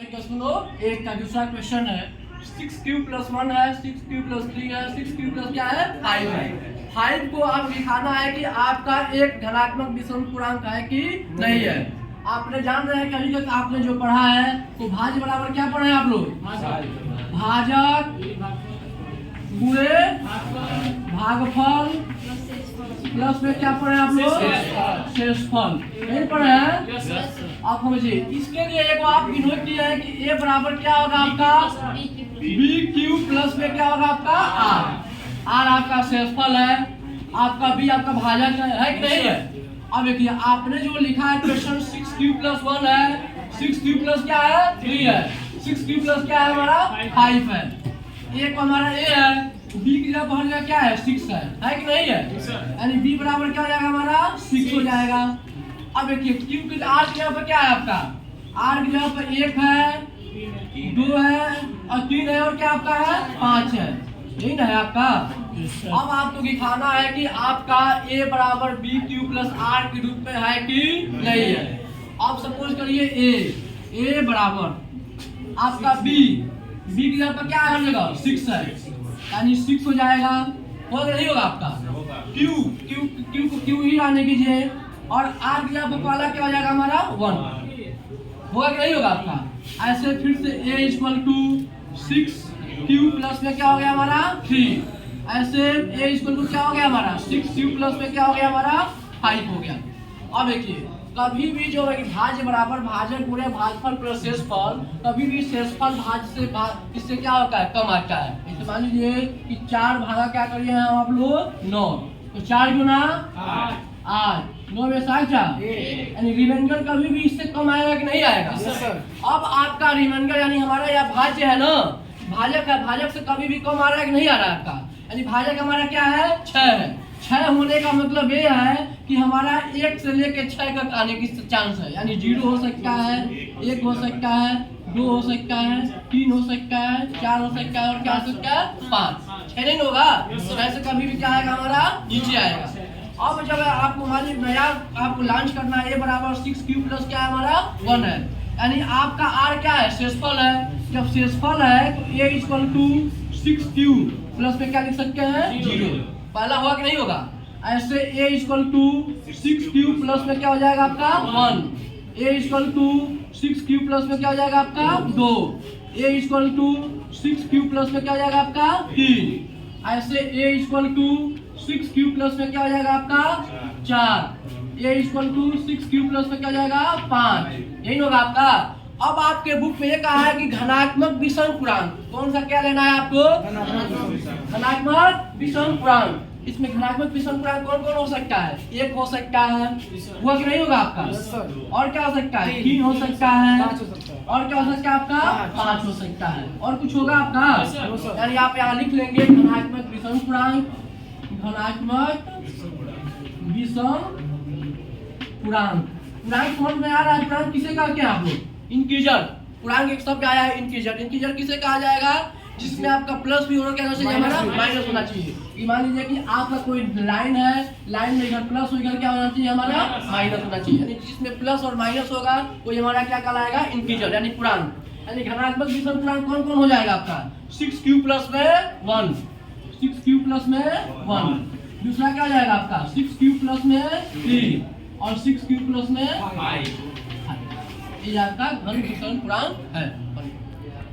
सुनो, एक का दूसरा क्वेश्चन है 6 क्यूब प्लस 1 है, 6 क्यूब प्लस 3 है, 6 क्यूब प्लस क्या है 5 है। 5 को आप दिखाना है कि आपका एक धनात्मक विषम पूर्णांक है कि नहीं है। आपने जान रहे हैं कि अभी तक आपने जो पढ़ा है तो भाज्य बराबर क्या पढ़े हैं आप लोग, भाजक गुणे भागफल प्लस में क्या पढ़े आप लोग शेषफल, नहीं पढ़े हैं। आप समझिए इसके लिए एक आप नोट किया है कि a बराबर क्या होगा आपका b क्यूब प्लस में क्या होगा आपका r आपका शेषफल है, आपका b आपका भाजक है कि नहीं है। अब देखिए आपने जो लिखा है क्वेश्चन 6 क्यूब प्लस 1 है, 6 क्यूब प्लस क्या है 3 है, 6 क्यूब प्लस क्या है हमारा 5 है, एक हमारा a है, b की जगह बढ़ गया क्या है 6 है कि नहीं है, यानी b बराबर क्या हो जाएगा हमारा 6 हो जाएगा। अब देखिए q की r की जगह पर क्या है आपका, r की जगह पर 1 है 2 है और 3 है और क्या आपका है 5 है, यही ना है आपका। अब आपको दिखाना है कि आपका a बराबर b क्यूब प्लस r के रूप में है कि नहीं है। अब सपोज करिए a बराबर आपका b की जगह पर क्या है जगह 6 है, यानी 6 हो जाएगा, होगा नहीं होगा आपका क्यू को क्यू ही आने कीजिए और आर की जगह पर पहला क्या हो जाएगा हमारा 1, होगा कि नहीं होगा आपका। ऐसे फिर से a equal to 6 cube plus में क्या हो गया हमारा 3, ऐसे a इक्वल टू क्या हो गया हमारा 6 क्यू प्लस में क्या हो गया हमारा 5 हो गया। अब देखिए कभी भी जो है भाज्य बराबर भाजक गुणे भागफल प्लस शेषफल, कभी भी शेषफल भाज्य से इससे क्या होता है कम आता है। जैसे मान लीजिए कि 4 भागा क्या करिए हम आप लोग 9, तो 4 गुना 8, 9 में 7 यानी रिमाइंडर कभी भी इससे कम आएगा कि नहीं आएगा। अब आपका रिमाइंडर यानी हमारा यह भाज्य है ना, भाजक है, भाजक से कभी भी कम आ रहा है कि नहीं आ रहा है आपका, यानी भाजक हमारा क्या है 6 है। 6 होने का मतलब ये है कि हमारा 1 से लेके 6 तक आने की चांस है, यानी 0 हो सकता है, 1 हो सकता है, 2 हो सकता है, 3 हो सकता है, 4 हो सकता है और क्या हो सकता है 5, 6 नहीं होगा। वैसे कभी भी क्या आएगा हमारा नीचे आएगा। अब जब आपको मान लीजिए नया आपको लॉन्च करना है a बराबर 6 क्यूब प्लस क्या है हमारा 1 है, यानी आपका r क्या है शेषफल है। जब शेषफल है तो a equal to 6 cube plus में क्या लिख सकते हैं 0, पहला होगा कि नहीं होगा। ऐसे a equal to 6 cube plus में क्या हो जाएगा आपका 1, a equal to 6 cube plus में क्या हो जाएगा आपका 2, a equal to 6 cube plus में क्या हो जाएगा आपका 3, ऐसे a equal to 6 cube plus में क्या हो जाएगा आपका 4, a equal to 6 cube plus में क्या हो जाएगा 5, यही होगा आपका। अब आपके बुक में ये कहा है कि धनात्मक विषम पूर्णांक, कौन सा क्या लेना है आपको धनात्मक विषम पूर्णांक। इसमें धनात्मक विषम पूर्णांक कौन कौन हो सकता है, 1 हो सकता है, हुआ कि नहीं होगा आपका, और क्या हो सकता है 3 हो सकता है, और क्या हो सकता है आपका 5 हो सकता है, और कुछ होगा आपका। यानी आप यहाँ लिख लेंगे धनात्मक विषम पूर्णांक, धनात्मक विषम पूर्णांक। पूर्णांक समझ में आ रहा है, पूर्णांक किसे कहते हैं आप लोग इंटीजर। पूर्णांक एक शब्द आया है इंटीजर, इंटीजर किसे कहा जाएगा जिसमें आपका प्लस भी होना चाहिए हमारा माइनस होना चाहिए। मान लीजिए कि आपका कोई लाइन है, लाइन में इधर प्लस इधर क्या होना चाहिए हमारा माइनस होना चाहिए, यानी जिसमें प्लस और माइनस होगा वो हमारा क्या कहलाएगा इंटीजर यानी पूर्णांक। यानी धनात्मक विषम पूर्णांक कौन कौन हो जाएगा आपका 6 क्यूब प्लस में 1, 6 क्यूब प्लस में 1, दूसरा क्या हो जाएगा आपका 6 क्यूब प्लस में 3 और 6 क्यूब प्लस में 5, ये आपका धन विषम पूर्णांक है।